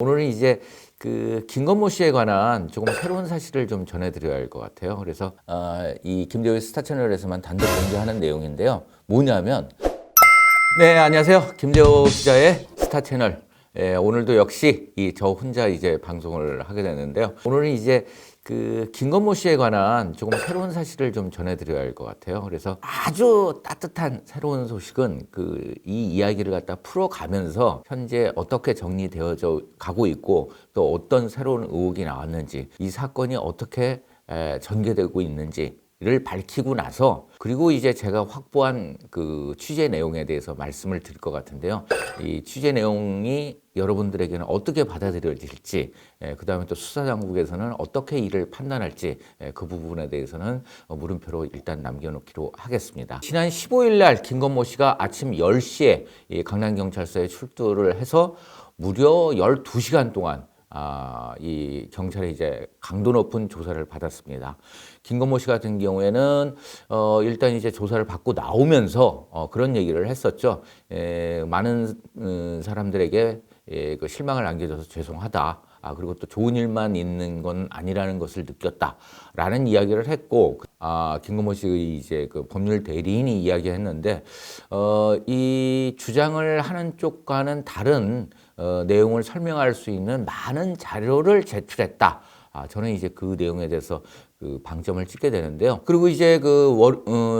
오늘은 이제 그 김건모 씨에 관한 조금 새로운 사실을 좀 전해드려야 할 것 같아요. 그래서 이 김대호의 스타 채널에서만 단독 공개하는 내용인데요. 뭐냐면 안녕하세요. 김대호 기자의 스타 채널. 오늘도 역시 저 혼자 이제 방송을 하게 되는데요. 오늘은 이제 그 김건모 씨에 관한 조금 새로운 사실을 좀 전해드려야 할 것 같아요. 그래서 아주 따뜻한 새로운 소식은 이 이야기를 갖다 풀어가면서 현재 어떻게 정리되어져 가고 있고 또 어떤 새로운 의혹이 나왔는지 이 사건이 어떻게 전개되고 있는지를 밝히고 나서 그리고 이제 제가 확보한 그 취재 내용에 대해서 말씀을 드릴 것 같은데요. 이 취재 내용이 여러분들에게는 어떻게 받아들여질지, 그 다음에 또 수사당국에서는 어떻게 이를 판단할지, 그 부분에 대해서는 물음표로 일단 남겨놓기로 하겠습니다. 지난 15일 날 김건모 씨가 아침 10시에 강남경찰서에 출두를 해서 무려 12시간 동안 이 경찰에 이제 강도 높은 조사를 받았습니다. 김건모 씨 같은 경우에는 일단 이제 조사를 받고 나오면서 그런 얘기를 했었죠. 많은 사람들에게 그 실망을 안겨줘서 죄송하다. 그리고 또 좋은 일만 있는 건 아니라는 것을 느꼈다라는 이야기를 했고, 김건모 씨의 이제 그 법률 대리인이 이야기했는데, 이 주장을 하는 쪽과는 다른 내용을 설명할 수 있는 많은 자료를 제출했다. 저는 이제 그 내용에 대해서 그 방점을 찍게 되는데요. 그리고 이제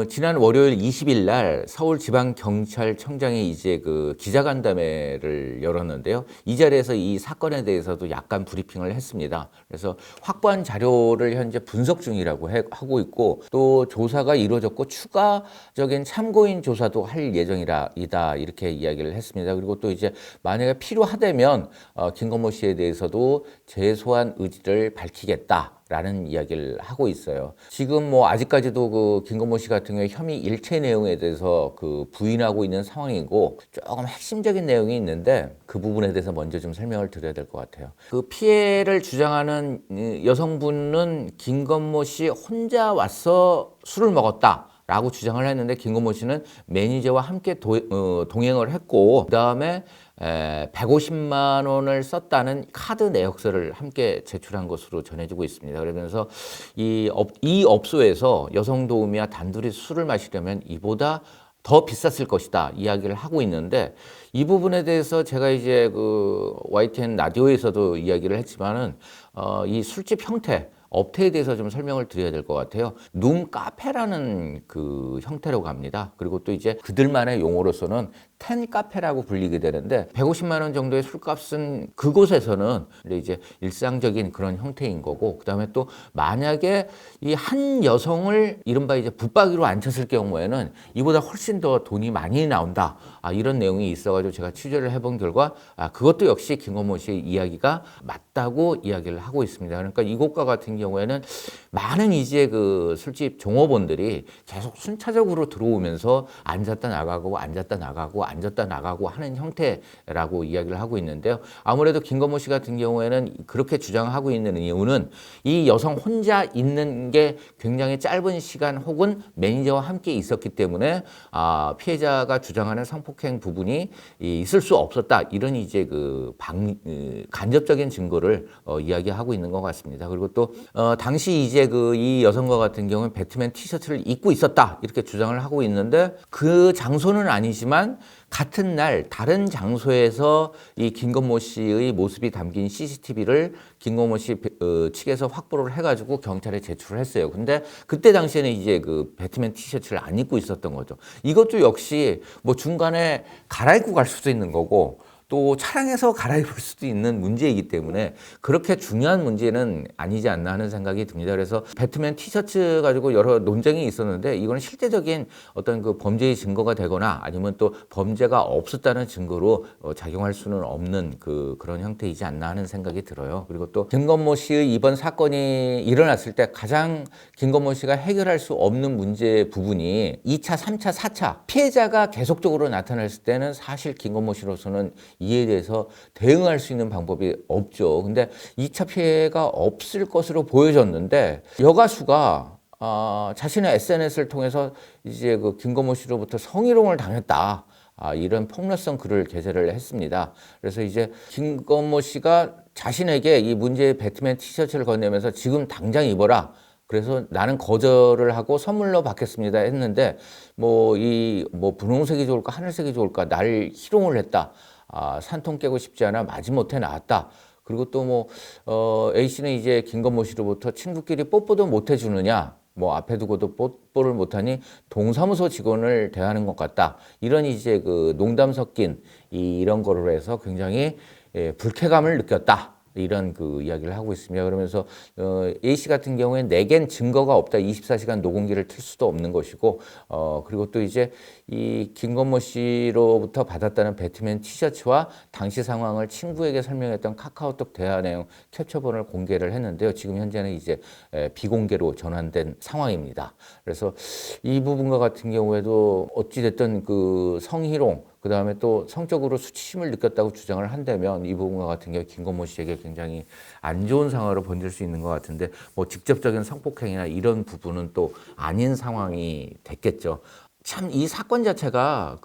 지난 월요일 20일 날 서울지방경찰청장이 이제 그 기자간담회를 열었는데요. 이 자리에서 이 사건에 대해서도 약간 브리핑을 했습니다. 그래서 확보한 자료를 현재 분석 중이라고 하고 있고 또 조사가 이루어졌고 추가적인 참고인 조사도 할 예정이다 이렇게 이야기를 했습니다. 그리고 또 이제 만약에 필요하다면 김건모 씨에 대해서도 재소환 의지를 밝히겠다라는 이야기를 하고 있어요. 지금 뭐 아직까지도 그 김건모 씨 같은 경우에 혐의 일체 내용에 대해서 그 부인하고 있는 상황이고 조금 핵심적인 내용이 있는데 그 부분에 대해서 먼저 좀 설명을 드려야 될 것 같아요. 그 피해를 주장하는 여성분은 김건모 씨 혼자 와서 술을 먹었다. 라고 주장을 했는데 김건모 씨는 매니저와 함께 동행을 했고 그다음에 150만 원을 썼다는 카드 내역서를 함께 제출한 것으로 전해지고 있습니다. 그러면서 이 업소에서 여성 도우미와 단둘이 술을 마시려면 이보다 더 비쌌을 것이다 이야기를 하고 있는데 이 부분에 대해서 제가 이제 그 YTN 라디오에서도 이야기를 했지만은 이 술집 형태 업태에 대해서 좀 설명을 드려야 될 것 같아요. 룸 카페라는 그 형태로 갑니다. 그리고 또 이제 그들만의 용어로서는 텐 카페라고 불리게 되는데 150만 원 정도의 술값은 그곳에서는 이제 일상적인 그런 형태인 거고 그다음에 또 만약에 이 한 여성을 이른바 이제 붙박이로 앉혔을 경우에는 이보다 훨씬 더 돈이 많이 나온다. 이런 내용이 있어가지고 제가 취재를 해본 결과 그것도 역시 김건모 씨의 이야기가 맞다고 이야기를 하고 있습니다. 그러니까 이곳과 같은 경우에는 많은 이제 그 술집 종업원들이 계속 순차적으로 들어오면서 앉았다 나가고 하는 형태라고 이야기를 하고 있는데요. 아무래도 김건모 씨 같은 경우에는 그렇게 주장하고 있는 이유는 이 여성 혼자 있는 게 굉장히 짧은 시간 혹은 매니저와 함께 있었기 때문에 피해자가 주장하는 성폭행 부분이 있을 수 없었다. 이런 이제 간접적인 증거를 이야기하고 있는 것 같습니다. 그리고 또 당시 이제 이 여성과 같은 경우는 배트맨 티셔츠를 입고 있었다. 이렇게 주장을 하고 있는데 그 장소는 아니지만 같은 날 다른 장소에서 이 김건모 씨의 모습이 담긴 CCTV를 김건모 씨 측에서 확보를 해가지고 경찰에 제출을 했어요. 근데 그때 당시에는 이제 그 배트맨 티셔츠를 안 입고 있었던 거죠. 이것도 역시 뭐 중간에 갈아입고 갈 수도 있는 거고 또 차량에서 갈아입을 수도 있는 문제이기 때문에 그렇게 중요한 문제는 아니지 않나 하는 생각이 듭니다. 그래서 배트맨 티셔츠 가지고 여러 논쟁이 있었는데 이거는 실제적인 어떤 그 범죄의 증거가 되거나 아니면 또 범죄가 없었다는 증거로 작용할 수는 없는 그런 형태이지 않나 하는 생각이 들어요. 그리고 또 김건모 씨의 이번 사건이 일어났을 때 가장 김건모 씨가 해결할 수 없는 문제 부분이 2차, 3차, 4차 피해자가 계속적으로 나타났을 때는 사실 김건모 씨로서는 이에 대해서 대응할 수 있는 방법이 없죠. 근데 2차 피해가 없을 것으로 보여졌는데 여가수가 자신의 SNS를 통해서 이제 그 김건모 씨로부터 성희롱을 당했다. 이런 폭로성 글을 게재를 했습니다. 그래서 이제 김건모 씨가 자신에게 이 문제의 배트맨 티셔츠를 건네면서 지금 당장 입어라. 그래서 나는 거절을 하고 선물로 받겠습니다 했는데 분홍색이 좋을까 하늘색이 좋을까 날 희롱을 했다. 산통 깨고 싶지 않아 마지못해 나왔다. 그리고 또 A씨는 이제 김건모 씨로부터 친구끼리 뽀뽀도 못 해주느냐. 앞에 두고도 뽀뽀를 못하니 동사무소 직원을 대하는 것 같다. 이런 이제 그 농담 섞인 이런 거로 해서 굉장히 불쾌감을 느꼈다. 이런 그 이야기를 하고 있습니다. 그러면서 A씨 같은 경우에는 내겐 증거가 없다. 24시간 녹음기를 틀 수도 없는 것이고 그리고 또 이제 이 김건모 씨로부터 받았다는 배트맨 티셔츠와 당시 상황을 친구에게 설명했던 카카오톡 대화 내용 캡처본을 공개를 했는데요. 지금 현재는 이제 비공개로 전환된 상황입니다. 그래서 이 부분과 같은 경우에도 어찌됐든 그 성희롱 그 다음에 또 성적으로 수치심을 느꼈다고 주장을 한다면 이 부분과 같은 경우 김건모 씨에게 굉장히 안 좋은 상황으로 번질 수 있는 것 같은데 직접적인 성폭행이나 이런 부분은 또 아닌 상황이 됐겠죠. 참 이 사건 자체가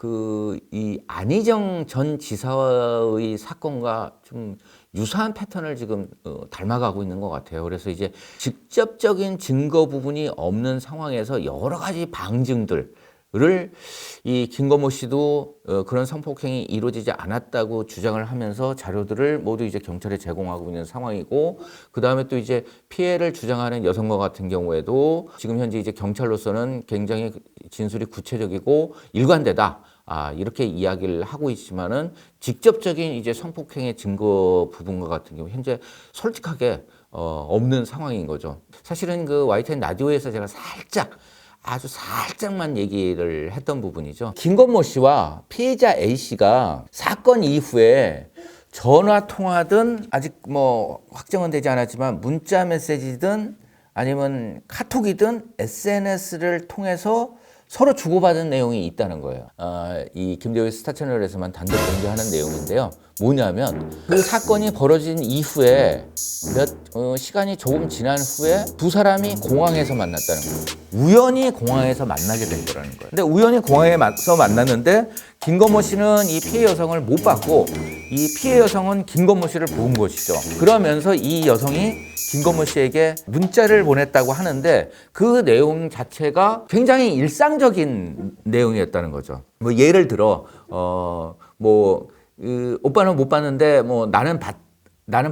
이 안희정 전 지사의 사건과 좀 유사한 패턴을 지금 닮아가고 있는 것 같아요. 그래서 이제 직접적인 증거 부분이 없는 상황에서 여러 가지 방증들 이 김건모 씨도 그런 성폭행이 이루어지지 않았다고 주장을 하면서 자료들을 모두 이제 경찰에 제공하고 있는 상황이고 그 다음에 또 이제 피해를 주장하는 여성과 같은 경우에도 지금 현재 이제 경찰로서는 굉장히 진술이 구체적이고 일관되다. 이렇게 이야기를 하고 있지만은 직접적인 이제 성폭행의 증거 부분과 같은 경우 현재 솔직하게 없는 상황인 거죠. 사실은 그 YTN 라디오에서 제가 아주 살짝만 얘기를 했던 부분이죠. 김건모 씨와 피해자 A씨가 사건 이후에 전화 통화든 아직 확정은 되지 않았지만 문자 메시지든 아니면 카톡이든 SNS를 통해서 서로 주고받은 내용이 있다는 거예요. 이 김대호의 스타채널에서만 단독 공개하는 내용인데요. 뭐냐면 그 사건이 벌어진 이후에 시간이 조금 지난 후에 두 사람이 공항에서 만났다는 거예요. 우연히 공항에서 만나게 된 거라는 거예요. 근데 우연히 공항에서 만났는데 김건모 씨는 이 피해 여성을 못 봤고 이 피해 여성은 김건모 씨를 본 것이죠. 그러면서 이 여성이 김건모 씨에게 문자를 보냈다고 하는데 그 내용 자체가 굉장히 일상적인 내용이었다는 거죠. 예를 들어 오빠는 못 봤는데 나는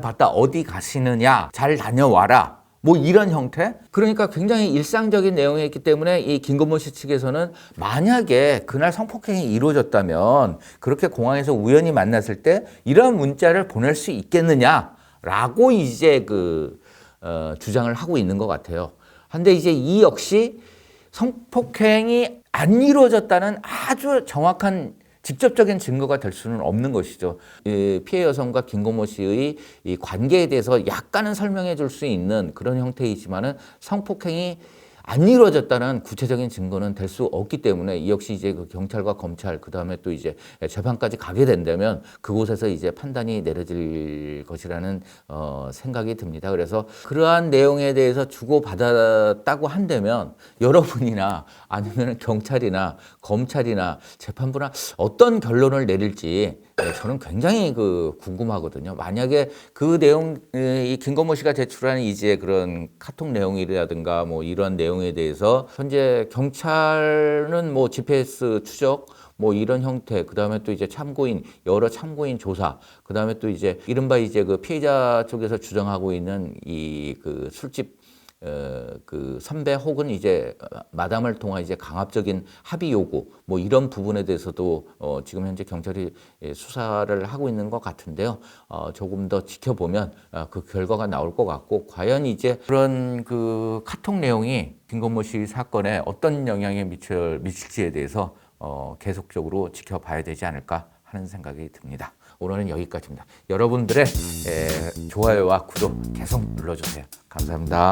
봤다. 어디 가시느냐? 잘 다녀와라. 이런 형태? 그러니까 굉장히 일상적인 내용이었기 때문에 이 김건모 씨 측에서는 만약에 그날 성폭행이 이루어졌다면 그렇게 공항에서 우연히 만났을 때 이런 문자를 보낼 수 있겠느냐라고 이제 주장을 하고 있는 것 같아요. 근데 이제 이 역시 성폭행이 안 이루어졌다는 아주 정확한 직접적인 증거가 될 수는 없는 것이죠. 피해 여성과 김건모 씨의 이 관계에 대해서 약간은 설명해 줄 수 있는 그런 형태이지만은 성폭행이 안 이루어졌다는 구체적인 증거는 될 수 없기 때문에 이 역시 이제 그 경찰과 검찰 그다음에 또 이제 재판까지 가게 된다면 그곳에서 이제 판단이 내려질 것이라는 생각이 듭니다. 그래서 그러한 내용에 대해서 주고받았다고 한다면 여러분이나 아니면 경찰이나 검찰이나 재판부나 어떤 결론을 내릴지 저는 굉장히 궁금하거든요. 만약에 그 내용, 이 김건모 씨가 제출한 이제 그런 카톡 내용이라든가 이런 내용에 대해서 현재 경찰은 GPS 추적 이런 형태, 그 다음에 또 이제 여러 참고인 조사, 그 다음에 또 이제 이른바 이제 그 피해자 쪽에서 주장하고 있는 술집 선배 혹은 이제 마담을 통한 이제 강압적인 합의 요구 이런 부분에 대해서도 지금 현재 경찰이 수사를 하고 있는 것 같은데요. 조금 더 지켜보면 그 결과가 나올 것 같고 과연 이제 그런 카톡 내용이 김건모 씨 사건에 어떤 영향을 미칠지에 대해서 계속적으로 지켜봐야 되지 않을까 하는 생각이 듭니다. 오늘은 여기까지입니다. 여러분들의 좋아요와 구독 계속 눌러주세요. 감사합니다.